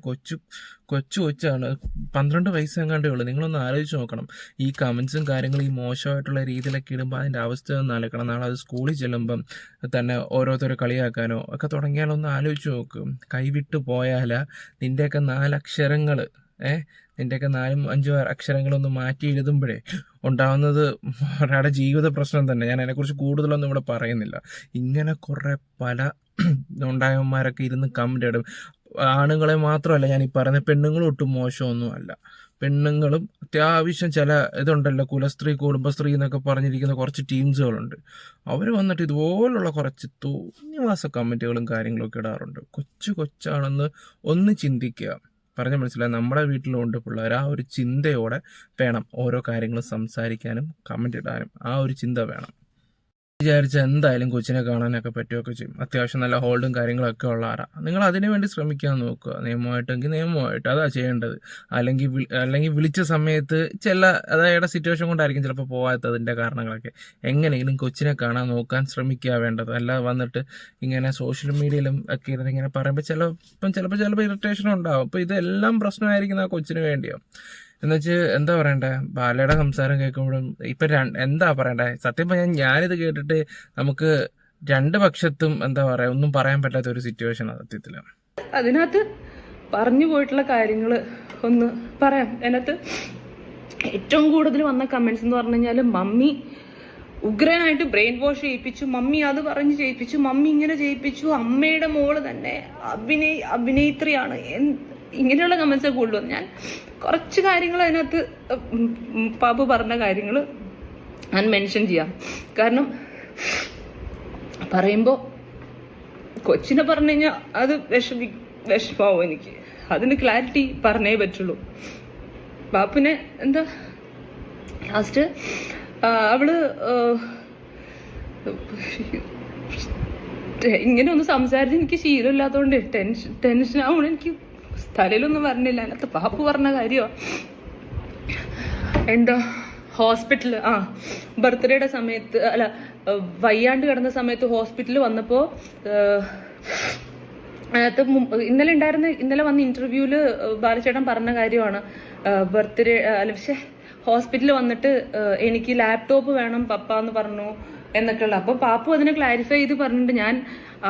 കൊച്ചാണ്, 12 വയസ്സെങ്ങാണ്ടേ ഉള്ളൂ. നിങ്ങളൊന്ന് ആലോചിച്ച് നോക്കണം. ഈ കമൻസും കാര്യങ്ങളും ഈ മോശമായിട്ടുള്ള രീതിയിലൊക്കെ ഇടുമ്പോൾ അതിൻ്റെ അവസ്ഥ ഒന്ന് ആലോചിക്കണം. നാളെ അത് സ്കൂളിൽ ചെല്ലുമ്പം തന്നെ ഓരോരുത്തരെ കളിയാക്കാനോ ഒക്കെ തുടങ്ങിയാലൊന്ന് ആലോചിച്ച് നോക്കും. കൈവിട്ട് പോയാൽ നിൻ്റെയൊക്കെ 4 അക്ഷരങ്ങൾ നിൻ്റെയൊക്കെ 4-5 അക്ഷരങ്ങളൊന്ന് മാറ്റി എഴുതുമ്പോഴേ ഉണ്ടാവുന്നത് ഒരാളുടെ ജീവിത പ്രശ്നം തന്നെ. ഞാൻ അതിനെക്കുറിച്ച് കൂടുതലൊന്നും ഇവിടെ പറയുന്നില്ല. ഇങ്ങനെ കുറേ പല ഉണ്ടായവന്മാരൊക്കെ ഇരുന്ന് കമൻ്റ് ഇടും. ആണുങ്ങളെ മാത്രമല്ല ഞാൻ ഈ പറയുന്നത്, പെണ്ണുങ്ങളും ഒട്ടും മോശമൊന്നുമല്ല. പെണ്ണുങ്ങളും അത്യാവശ്യം ചില ഇതുണ്ടല്ലോ, കുലസ്ത്രീ കുടുംബശ്രീ എന്നൊക്കെ പറഞ്ഞിരിക്കുന്ന കുറച്ച് ടീംസുകളുണ്ട്. അവർ വന്നിട്ട് ഇതുപോലുള്ള കുറച്ച് തോന്നിവാസ കമൻറ്റുകളും കാര്യങ്ങളൊക്കെ ഇടാറുണ്ട്. കൊച്ചാണെന്ന് ഒന്ന് ചിന്തിക്കുക. പറഞ്ഞ മനസ്സിലായി, നമ്മുടെ വീട്ടിലുണ്ട് പിള്ളേർ. ആ ഒരു ചിന്തയോടെ വേണം ഓരോ കാര്യങ്ങളും സംസാരിക്കാനും കമൻ്റ് ഇടാനും. ആ ഒരു ചിന്ത വേണം. വിചാരിച്ച എന്തായാലും കൊച്ചിനെ കാണാനൊക്കെ പറ്റുകയൊക്കെ ചെയ്യും. അത്യാവശ്യം നല്ല ഹോൾഡും കാര്യങ്ങളൊക്കെ ഉള്ള ആരാണ്. നിങ്ങൾ അതിനു വേണ്ടി ശ്രമിക്കാൻ നോക്കുക. നിയമമായിട്ടെങ്കിൽ നിയമമായിട്ട് അതാ ചെയ്യേണ്ടത്. അല്ലെങ്കിൽ വിളിച്ച സമയത്ത് അതായത് സിറ്റുവേഷൻ കൊണ്ടായിരിക്കും ചിലപ്പോൾ പോകാത്തതിൻ്റെ കാരണങ്ങളൊക്കെ. എങ്ങനെയെങ്കിലും കൊച്ചിനെ കാണാൻ നോക്കാൻ ശ്രമിക്കുക വേണ്ടത്. അല്ലാതെ വന്നിട്ട് ഇങ്ങനെ സോഷ്യൽ മീഡിയയിലും ഒക്കെ ഇരുന്നിങ്ങനെ പറയുമ്പോൾ ചിലപ്പോൾ ഇറിറ്റേഷൻ ഉണ്ടാവും. അപ്പോൾ ഇതെല്ലാം പ്രശ്നമായിരിക്കുന്ന ആ കൊച്ചിന് വേണ്ടിയോ എന്നുവെച്ച് എന്താ പറയണ്ടേ, ബാലയുടെ സംസാരം കേൾക്കുമ്പോഴും ഇപ്പം എന്താ പറയണ്ടേ, സത്യം പറഞ്ഞാൽ ഞാനിത് കേട്ടിട്ട് നമുക്ക് 2 പക്ഷത്തും എന്താ പറയുക ഒന്നും പറയാൻ പറ്റാത്ത ഒരു സിറ്റുവേഷനാണ് സത്യത്തിൽ. അതിനകത്ത് പറഞ്ഞു പോയിട്ടുള്ള കാര്യങ്ങൾ ഒന്ന് പറയാം. അതിനകത്ത് ഏറ്റവും കൂടുതൽ വന്ന കമന്റ്സ് എന്ന് പറഞ്ഞു കഴിഞ്ഞാൽ മമ്മി ഉഗ്രനായിട്ട് ബ്രെയിൻ വാഷ് ചെയ്യിപ്പിച്ചു, മമ്മി അത് പറഞ്ഞ് ചെയ്യിപ്പിച്ചു, മമ്മി ഇങ്ങനെ ചെയ്യിപ്പിച്ചു, അമ്മയുടെ മോള് തന്നെ അഭിനേത്രിയാണ്, ഇങ്ങനെയുള്ള കമന്റ്സ് ഒക്കെ കൂടുതൽ. ഞാൻ കുറച്ച് കാര്യങ്ങൾ അതിനകത്ത് പാപ്പു പറഞ്ഞ കാര്യങ്ങൾ ഞാൻ മെൻഷൻ ചെയ്യാം. കാരണം പറയുമ്പോൾ കൊച്ചിനെ പറഞ്ഞു കഴിഞ്ഞാൽ അത് വിഷമാവും എനിക്ക്. അതിന് ക്ലാരിറ്റി പറഞ്ഞേ പറ്റുള്ളൂ. പാപ്പിനെ എന്താ ലാസ്റ്റ് അവള് ഇങ്ങനെ ഒന്ന് സംസാരിച്ച് എനിക്ക് ശീലമില്ലാത്തതുകൊണ്ട് ടെൻഷനാവുമ്പോൾ എനിക്ക് തലയിലൊന്നും പറഞ്ഞില്ല. അതിനകത്ത് പാപ്പു പറഞ്ഞ കാര്യമോ എന്താ ഹോസ്പിറ്റൽ ബർത്ത്ഡേയുടെ സമയത്ത് അല്ല വയ്യാണ്ട് കിടന്ന സമയത്ത് ഹോസ്പിറ്റലിൽ വന്നപ്പോൾ അതിനകത്ത് ഇന്നലെ വന്ന ഇന്റർവ്യൂവിൽ ബാലചേട്ടൻ പറഞ്ഞ കാര്യമാണ് ബർത്ത്ഡേ അല്ല പക്ഷേ ഹോസ്പിറ്റലിൽ വന്നിട്ട് എനിക്ക് ലാപ്ടോപ്പ് വേണം പപ്പ എന്ന് പറഞ്ഞു എന്നൊക്കെയുള്ള. അപ്പോൾ പാപ്പു അതിനെ ക്ലാരിഫൈ ചെയ്ത് പറഞ്ഞിട്ട് ഞാൻ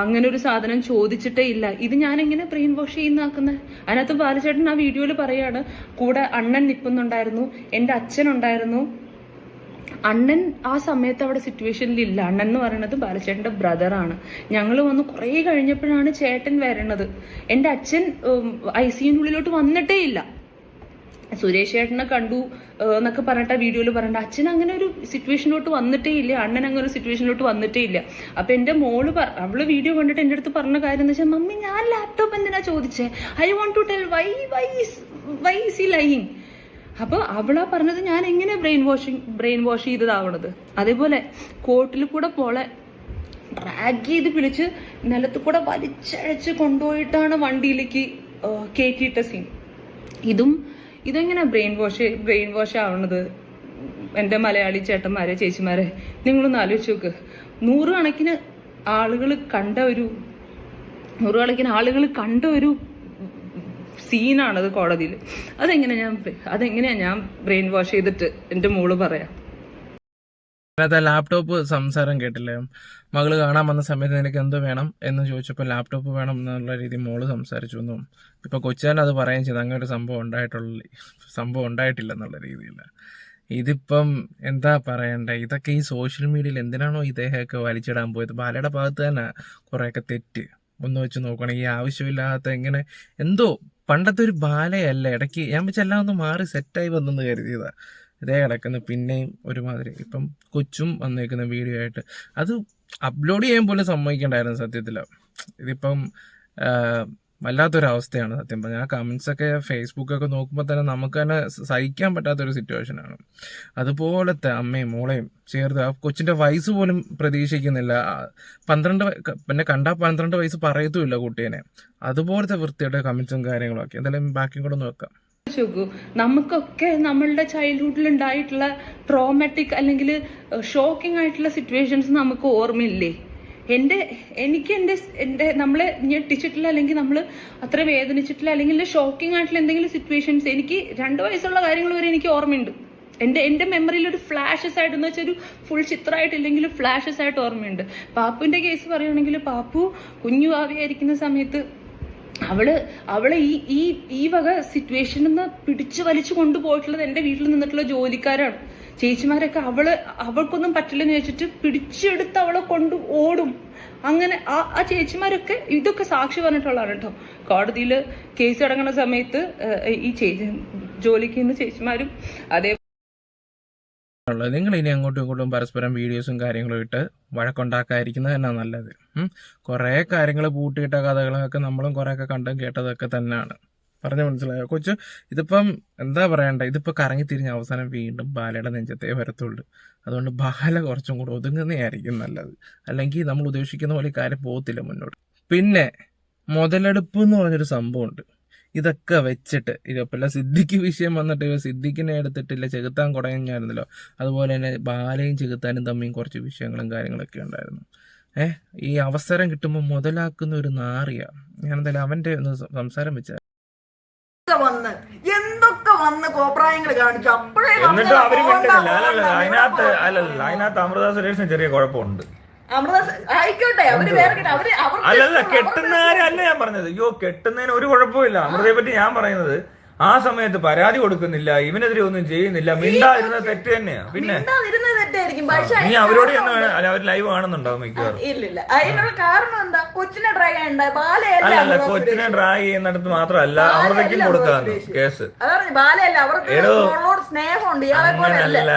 അങ്ങനെ ഒരു സാധനം ചോദിച്ചിട്ടേ ഇല്ല, ഇത് ഞാൻ എങ്ങനെ ബ്രെയിൻ വാഷ് ചെയ്യുന്നാക്കുന്നത്. അതിനകത്ത് ബാലചേട്ടൻ ആ വീഡിയോയിൽ പറയാണ് കൂടെ അണ്ണൻ നിൽക്കുന്നുണ്ടായിരുന്നു, എൻ്റെ അച്ഛനുണ്ടായിരുന്നു. അണ്ണൻ ആ സമയത്ത് അവിടെ സിറ്റുവേഷനിൽ ഇല്ല. അണ്ണൻ എന്ന് പറയുന്നത് ബാലചേട്ടൻ്റെ ബ്രദറാണ്. ഞങ്ങൾ വന്ന് കുറേ കഴിഞ്ഞപ്പോഴാണ് ചേട്ടൻ വരണത്. എൻ്റെ അച്ഛൻ ICUവിനുള്ളിലോട്ട് വന്നിട്ടേ ഇല്ല. സുരേഷ് ചേട്ടനെ കണ്ടു എന്നൊക്കെ പറഞ്ഞിട്ട് ആ വീഡിയോയിൽ പറഞ്ഞിട്ട് അച്ഛൻ അങ്ങനെ ഒരു സിറ്റുവേഷനിലോട്ട് വന്നിട്ടേ ഇല്ല, അണ്ണൻ അങ്ങനെ ഒരു സിറ്റുവേഷനിലോട്ട് വന്നിട്ടേ ഇല്ല. അപ്പൊ എന്റെ മോള് അവള് വീഡിയോ കണ്ടിട്ട് എൻ്റെ അടുത്ത് പറഞ്ഞ കാര്യം എന്ന് വെച്ചാൽ മമ്മി ഞാൻ ലാപ്ടോപ്പ് എന്തിനാ ചോദിച്ചേ, I want to tell why is he lying. അപ്പൊ അവളാ പറഞ്ഞത് ഞാൻ എങ്ങനെ ബ്രെയിൻ വാഷ് ചെയ്തതാവണത്. അതേപോലെ കോർട്ടിൽ കൂടെ പോളെ ഡ്രാഗ് ചെയ്ത് പിടിച്ച് നിലത്ത് കൂടെ വലിച്ചഴച്ച് കൊണ്ടുപോയിട്ടാണ് വണ്ടിയിലേക്ക് കയറ്റിയിട്ട സീൻ. ഇതെങ്ങനെ ബ്രെയിൻ വാഷ് ആവണത്? എൻ്റെ മലയാളി ചേട്ടന്മാരെ ചേച്ചിമാരെ നിങ്ങളൊന്ന് ആലോചിച്ച് നോക്ക്. നൂറുകണക്കിന് ആളുകൾ കണ്ട ഒരു സീനാണത് കോടതിയിൽ. അതെങ്ങനെയാ ഞാൻ ബ്രെയിൻ വാഷ് ചെയ്തിട്ട് എൻ്റെ മോള് പറയാം. അതിനകത്ത് ലാപ്ടോപ്പ് സംസാരം കേട്ടില്ലേ, മകള് കാണാൻ വന്ന സമയത്ത് നിനക്ക് എന്തോ വേണം എന്ന് ചോദിച്ചപ്പോൾ ലാപ്ടോപ്പ് വേണം എന്നുള്ള രീതിയിൽ മോള് സംസാരിച്ചു എന്നും ഇപ്പൊ കൊച്ചുകാരൻ അത് പറയുകയും ചെയ്തു. അങ്ങനെ ഒരു സംഭവം ഉണ്ടായിട്ടില്ലെന്നുള്ള രീതിയിൽ. ഇതിപ്പം എന്താ പറയണ്ടേ, ഇതൊക്കെ ഈ സോഷ്യൽ മീഡിയയിൽ എന്തിനാണോ ഇദ്ദേഹമൊക്കെ വലിച്ചിടാൻ പോയത്? ബാലയുടെ ഭാഗത്ത് തന്നെ കുറേയൊക്കെ തെറ്റ് ഒന്ന് വെച്ച് നോക്കുകയാണെങ്കിൽ ഈ ആവശ്യമില്ലാത്ത എങ്ങനെ എന്തോ പണ്ടത്തെ ഒരു ബാലയല്ല. ഇടയ്ക്ക് ഞാൻ വെച്ചെല്ലാം ഒന്ന് മാറി സെറ്റായി വന്നെന്ന് കരുതിയതാ. ഇതേ കിടക്കുന്ന പിന്നെയും ഒരുമാതിരി ഇപ്പം കൊച്ചും വന്നേക്കുന്ന വീഡിയോ ആയിട്ട് അത് അപ്ലോഡ് ചെയ്യാൻ പോലും സമ്മതിക്കണ്ടായിരുന്നു സത്യത്തിൽ. ഇതിപ്പം വല്ലാത്തൊരവസ്ഥയാണ് സത്യം പറഞ്ഞാൽ. ആ കമൻസൊക്കെ ഫേസ്ബുക്കൊക്കെ നോക്കുമ്പോൾ തന്നെ നമുക്ക് തന്നെ സഹിക്കാൻ പറ്റാത്തൊരു സിറ്റുവേഷനാണ്. അതുപോലത്തെ അമ്മയും മോളെയും ചേർത്ത് ആ കൊച്ചിൻ്റെ വയസ്സ് പോലും പ്രതീക്ഷിക്കുന്നില്ല. 12 പിന്നെ കണ്ടാൽ 12 വയസ്സ് പറയത്തുമില്ല കുട്ടീനെ. അതുപോലത്തെ വൃത്തിയുടെ കമൻസും കാര്യങ്ങളൊക്കെ. എന്തായാലും ബാക്കിയും കൂടെ ഒന്ന് വെക്കാം. നമുക്കൊക്കെ നമ്മളുടെ ചൈൽഡ്ഹുഡിൽ ഉണ്ടായിട്ടുള്ള ട്രോമാറ്റിക് അല്ലെങ്കിൽ ഷോക്കിംഗ് ആയിട്ടുള്ള സിറ്റുവേഷൻസ് നമുക്ക് ഓർമ്മയില്ലേ? എനിക്ക് നമ്മളെ ഞെട്ടിച്ചിട്ടില്ല അല്ലെങ്കിൽ നമ്മൾ അത്ര വേദനിച്ചിട്ടില്ല അല്ലെങ്കിൽ ഷോക്കിംഗ് ആയിട്ടുള്ള എന്തെങ്കിലും സിറ്റുവേഷൻസ് എനിക്ക് 2 വയസ്സുള്ള കാര്യങ്ങൾ വരെ എനിക്ക് ഓർമ്മയുണ്ട്. എൻ്റെ മെമ്മറിയിൽ ഒരു ഫ്ലാഷസ് ആയിട്ട് എന്ന് വെച്ചാൽ ഒരു ഫുൾ ചിത്രമായിട്ടില്ലെങ്കിൽ ഫ്ലാഷസ് ആയിട്ട് ഓർമ്മയുണ്ട്. പാപ്പുവിന്റെ കേസ് പറയുകയാണെങ്കിൽ പാപ്പു കുഞ്ഞു ആവിയായിരിക്കുന്ന സമയത്ത് അവളെ ഈ വക സിറ്റുവേഷനിൽ നിന്ന് പിടിച്ചു വലിച്ചു കൊണ്ടുപോയിട്ടുള്ളത് എൻ്റെ വീട്ടിൽ നിന്നിട്ടുള്ള ജോലിക്കാരാണ്, ചേച്ചിമാരൊക്കെ. അവൾക്കൊന്നും പറ്റില്ലെന്ന് വെച്ചിട്ട് പിടിച്ചെടുത്ത് അവളെ കൊണ്ട് ഓടും. അങ്ങനെ ആ ചേച്ചിമാരൊക്കെ ഇതൊക്കെ സാക്ഷി പറഞ്ഞിട്ടുള്ളതാണ് കേട്ടോ. കോടതിയിൽ കേസ് അടങ്ങുന്ന സമയത്ത് ഈ ജോലിക്ക് നിന്ന് ചേച്ചിമാരും അതേ നിങ്ങൾ ഇനി അങ്ങോട്ടും ഇങ്ങോട്ടും പരസ്പരം വീഡിയോസും കാര്യങ്ങളും ഇട്ട് വഴക്കുണ്ടാക്കാതിരിക്കുന്നത് തന്നെ നല്ലത്. കുറേ കാര്യങ്ങൾ പൂട്ടിയിട്ട കഥകളൊക്കെ നമ്മളും കുറേയൊക്കെ കണ്ടും കേട്ടതൊക്കെ തന്നെയാണ്. പറഞ്ഞു മനസ്സിലായോ കൊച്ചു? ഇതിപ്പം എന്താ പറയണ്ട, ഇതിപ്പോൾ കറങ്ങി തിരിഞ്ഞ് അവസാനം വീണ്ടും ബാലയുടെ നെഞ്ചത്തേ വരത്തുള്ളൂ. അതുകൊണ്ട് ബാല കുറച്ചും കൂടെ ഒതുങ്ങുന്നതായിരിക്കും നല്ലത്. അല്ലെങ്കിൽ നമ്മൾ ഉദ്ദേശിക്കുന്ന പോലെ കാര്യം പോകത്തില്ല മുന്നോട്ട്. പിന്നെ മുതലെടുപ്പ് എന്ന് പറഞ്ഞൊരു സംഭവമുണ്ട്. ഇതൊക്കെ വെച്ചിട്ട് ഇതപ്പല്ല സിദ്ദിഖ് വിഷയം വന്നിട്ട് സിദ്ദിഖിനെ എടുത്തിട്ടില്ല ചെകുത്താൻ കുടഞ്ഞായിരുന്നല്ലോ. അതുപോലെ തന്നെ ബാലയും ചെകുത്താനും തമ്മിൽ കുറച്ച് വിഷയങ്ങളും കാര്യങ്ങളൊക്കെ ഉണ്ടായിരുന്നു. ഈ അവസരം കിട്ടുമ്പോൾ മുതലാക്കുന്ന ഒരു നാറിയ. ഞാൻ എന്തായാലും അവന്റെ ഒന്ന് സംസാരം വെച്ച എന്തൊക്കെ വന്ന് കോപ്രായങ്ങൾ കാണിച്ചു. അപ്പോഴേ എന്നിട്ടും അവര് മിണ്ടുന്നില്ല. അതിനകത്ത് അമൃത സുരേഷിന് ചെറിയ കുഴപ്പമുണ്ട്. ആയിക്കോട്ടെ, അല്ലല്ല കെട്ടുന്നവരല്ല ഞാൻ പറഞ്ഞത്. കെട്ടുന്നതിന് ഒരു കുഴപ്പമില്ല. അമൃതയെ പറ്റി ഞാൻ പറയുന്നത് ആ സമയത്ത് പരാതി കൊടുക്കുന്നില്ല, ഇവനെതിരെ ഒന്നും ചെയ്യുന്നില്ല, മിണ്ടായിരുന്നത് തെറ്റ് തന്നെയാ. പിന്നെ മിണ്ടാതിരുന്നത് തെറ്റായിരിക്കും, പക്ഷെ നീ അവരോട് ചെന്ന് അല്ല അവർ ലൈവ് കാണുന്നുണ്ടാവും മിക്കവാറും. ഇല്ലില്ല. അതിനുള്ള കാരണം എന്താ? കൊച്ചിനെ ഡ്രാഗ് ചെയ്യണ്ട, ബാലയല്ല അല്ലല്ല, കൊച്ചിനെ ഡ്രാഗ് ചെയ്യുന്നിടത്ത് മാത്രമല്ല അമൃതയ്ക്കും കൊടുക്കാന്ന് കേസ്. അതാണ് ബാലയല്ല, അവർക്ക് മോളോട് സ്നേഹമുണ്ട്, ഇയാളെ പോലെ അല്ല. അങ്ങനല്ല,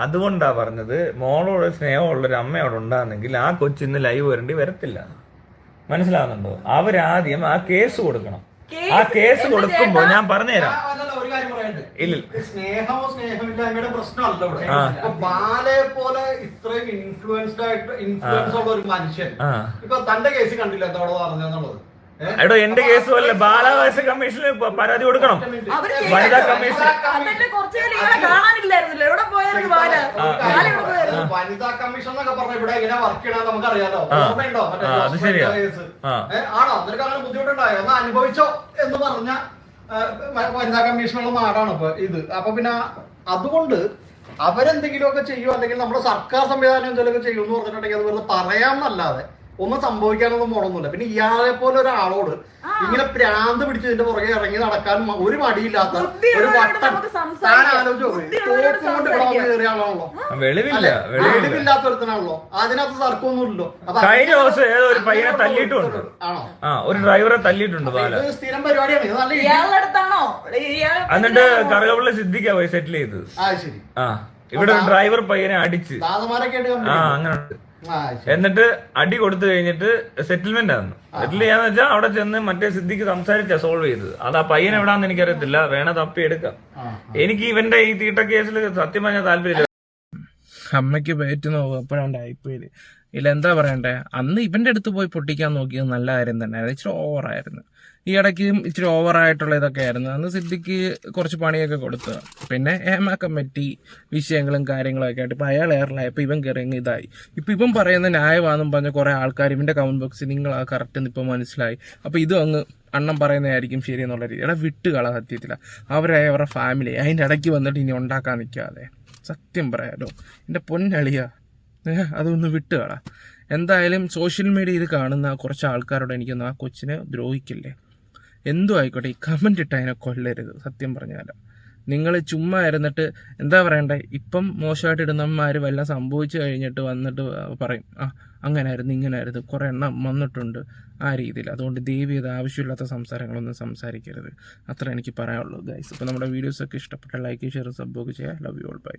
അതുകൊണ്ടാ പറഞ്ഞത് മോളോട് സ്നേഹമുള്ളൊരു അമ്മയോട് ഉണ്ടാകുന്നെങ്കിൽ ആ കൊച്ചിന്ന് ലൈവ് വരത്തില്ല. മനസ്സിലാവുന്നുണ്ടോ? അവരാദ്യം ആ കേസ് കൊടുക്കണം. ആ കേസ് കൊടുക്കുമ്പോ ഞാൻ പറഞ്ഞുതരാം. ഒരു കാര്യം പറയണ്ടേ, ഇല്ല, സ്നേഹമോ സ്നേഹമില്ലായ്മയുടെ പ്രശ്നമല്ല ഇവിടെ. ബാലയെ പോലെ ഇത്രയും ഇൻഫ്ലുവൻസ് ഉള്ള ഒരു മനുഷ്യൻ ഇപ്പൊ തന്റെ കേസ് കണ്ടില്ല എന്തോടെ പറഞ്ഞെന്നുള്ളത്. എടോ എന്റെ കേസും അല്ല, ബാലാവകാശ കമ്മീഷനിൽ പരാതി കൊടുക്കണം. വനിതാ കമ്മീഷൻ കാണാനില്ലായിരുന്നല്ലോ, എവിടെ പോയാലും ബാല വനിതാ കമ്മീഷൻ എന്നൊക്കെ പറഞ്ഞ ഇവിടെ എങ്ങനെ വർക്ക് ചെയ്യണം നമുക്കറിയാലോ. ഓർമ്മയുണ്ടോ? അത് ശരിയാ. ആണോ? നിനക്ക് അങ്ങനെ ബുദ്ധിമുട്ടുണ്ടായോ? ഒന്ന് അനുഭവിച്ചോ എന്ന് പറഞ്ഞ വനിതാ കമ്മീഷനുള്ള നാടാണ് ഇപ്പൊ ഇത്. അപ്പൊ പിന്നെ അതുകൊണ്ട് അവരെന്തെങ്കിലുമൊക്കെ ചെയ്യുമോ അല്ലെങ്കിൽ നമ്മുടെ സർക്കാർ സംവിധാനം എന്തെങ്കിലുമൊക്കെ ചെയ്യുമെന്ന് പറഞ്ഞിട്ടുണ്ടെങ്കിൽ അത് വെറുതെ പറയാമെന്നല്ലാതെ ഒന്നും സംഭവിക്കാനൊന്നും പോണൊന്നുമില്ല. പിന്നെ ഇയാളെ പോലെ ഒരാളോട് ഇങ്ങനെ പ്രാന്ത് പിടിച്ചതിന്റെ പുറകെ ഇറങ്ങി നടക്കാൻ ഒരു മടിയില്ലാത്ത ഒരു വട്ടം താൻ ആലോചിച്ചോ, തോക്കും കൊണ്ട് ഇവിടെ വന്ന് കയറിയ ആളാണല്ലോ, വെളിവില്ലാത്ത ഒരുത്തനാണല്ലോ. അതിനകത്ത് തർക്കമൊന്നുമില്ലല്ലോ. കഴിഞ്ഞ ദിവസം ഏതോ ഒരു പയ്യനെ തല്ലിയിട്ടുണ്ട്. ആണോ? ഒരു ഡ്രൈവറെ തല്ലിയിട്ടുണ്ട് ബാല. ഇത് സ്ഥിരം പരിപാടിയാണ്. ഇത് നല്ല ഇയാളടുത്താണോ? എന്നിട്ട് കറുകപ്പിള്ള സിദ്ദിഖാ പോയി സെറ്റിൽ ചെയ്തത്. ശരി. ഇവിടെ ഒരു ഡ്രൈവർ പയ്യനെ അടിച്ച് ദാദമാരൊക്കെ അങ്ങനെ എന്നിട്ട് അടി കൊടുത്തു കഴിഞ്ഞിട്ട് സെറ്റിൽമെന്റ് ആയിരുന്നു. സെറ്റിൽ ചെയ്യാന്ന് വെച്ചാൽ അവിടെ ചെന്ന് മറ്റേ സിദ്ദിഖ് സംസാരിച്ചാ സോൾവ് ചെയ്തത്. അത് ആ പയ്യൻ എവിടാന്ന് എനിക്കറിയത്തില്ല, വേണ തപ്പി എടുക്കാം. എനിക്ക് ഇവന്റെ ഈ തീട്ട കേസിൽ സത്യം പറഞ്ഞ താല്പര്യമില്ല. അമ്മയ്ക്ക് പേറ്റുന്ന അപ്പോഴാണ്ടായിപ്പോയില്. ഇല്ല, എന്താ പറയണ്ടേ, അന്ന് ഇവന്റെ അടുത്ത് പോയി പൊട്ടിക്കാൻ നോക്കിയത് നല്ല കാര്യം തന്നെ, ഇച്ചിരി ഓവറായിരുന്നു. ഈ ഇടയ്ക്കും ഇച്ചിരി ഓവറായിട്ടുള്ള ഇതൊക്കെ ആയിരുന്നു. അന്ന് സിദ്ദിഖ് കുറച്ച് പണിയൊക്കെ കൊടുത്തു. പിന്നെ ഹേമ കമ്മിറ്റി വിഷയങ്ങളും കാര്യങ്ങളൊക്കെ ആയിട്ട് ഇപ്പം അയാൾ എയറിലായപ്പോൾ ഇവൻ കയറിയങ്ങ് ഇതായി. ഇപ്പം ഇവൻ പറയുന്ന ന്യായമാണെന്നും പറഞ്ഞ കുറേ ആൾക്കാർ ഇവൻ്റെ കമന്റ് ബോക്സിൽ നിങ്ങൾ ആ കറക്റ്റ് ഇപ്പം മനസ്സിലായി, അപ്പോൾ ഇതും അങ്ങ് അണ്ണം പറയുന്നതായിരിക്കും ശരി എന്നുള്ള രീതി. എടാ വിട്ടുകള, സത്യത്തില്ല അവരായ അവരുടെ ഫാമിലി അതിൻ്റെ ഇടയ്ക്ക് വന്നിട്ട് ഇനി ഉണ്ടാക്കാൻ നിൽക്കാതെ. സത്യം പറയാലോ എൻ്റെ പൊന്നളിയ, അതൊന്ന് വിട്ടുകള. എന്തായാലും സോഷ്യൽ മീഡിയയിൽ കാണുന്ന കുറച്ച് ആൾക്കാരോട് എനിക്കൊന്ന് ആ കൊച്ചിനെ ദ്രോഹിക്കില്ലേ, എന്തോ ആയിക്കോട്ടെ, ഈ കമൻ്റ് ഇട്ട് അതിനെ കൊല്ലരുത്. സത്യം പറഞ്ഞാലോ, നിങ്ങൾ ചുമ്മാ ഇരുന്നിട്ട് എന്താ പറയണ്ടേ, ഇപ്പം മോശമായിട്ട് ഇടുന്നവന്മാർ വല്ലതും സംഭവിച്ചു കഴിഞ്ഞിട്ട് വന്നിട്ട് പറയും അങ്ങനായിരുന്നു ഇങ്ങനായിരുന്നു, കുറേ എണ്ണം വന്നിട്ടുണ്ട് ആ രീതിയിൽ. അതുകൊണ്ട് ദയവ് ചെയ്ത് ആവശ്യമില്ലാത്ത സംസാരങ്ങളൊന്നും സംസാരിക്കരുത്. അത്ര എനിക്ക് പറയാനുള്ളൂ ഗൈസ്. ഇപ്പോൾ നമ്മുടെ വീഡിയോസൊക്കെ ഇഷ്ടപ്പെട്ട ലൈക്ക്, ഷെയർ, സബ്ബൊക്കെ ചെയ്യുക. Love you all, by.